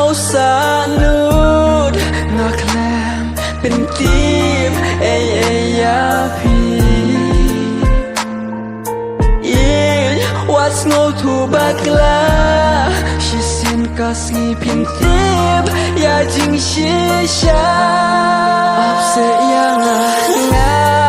ngau sa nút ngạc làm bên tim ya pi ieid what's ngau thu bakla she sin ka sgi pin tim ya jing shi sha ap se yang nga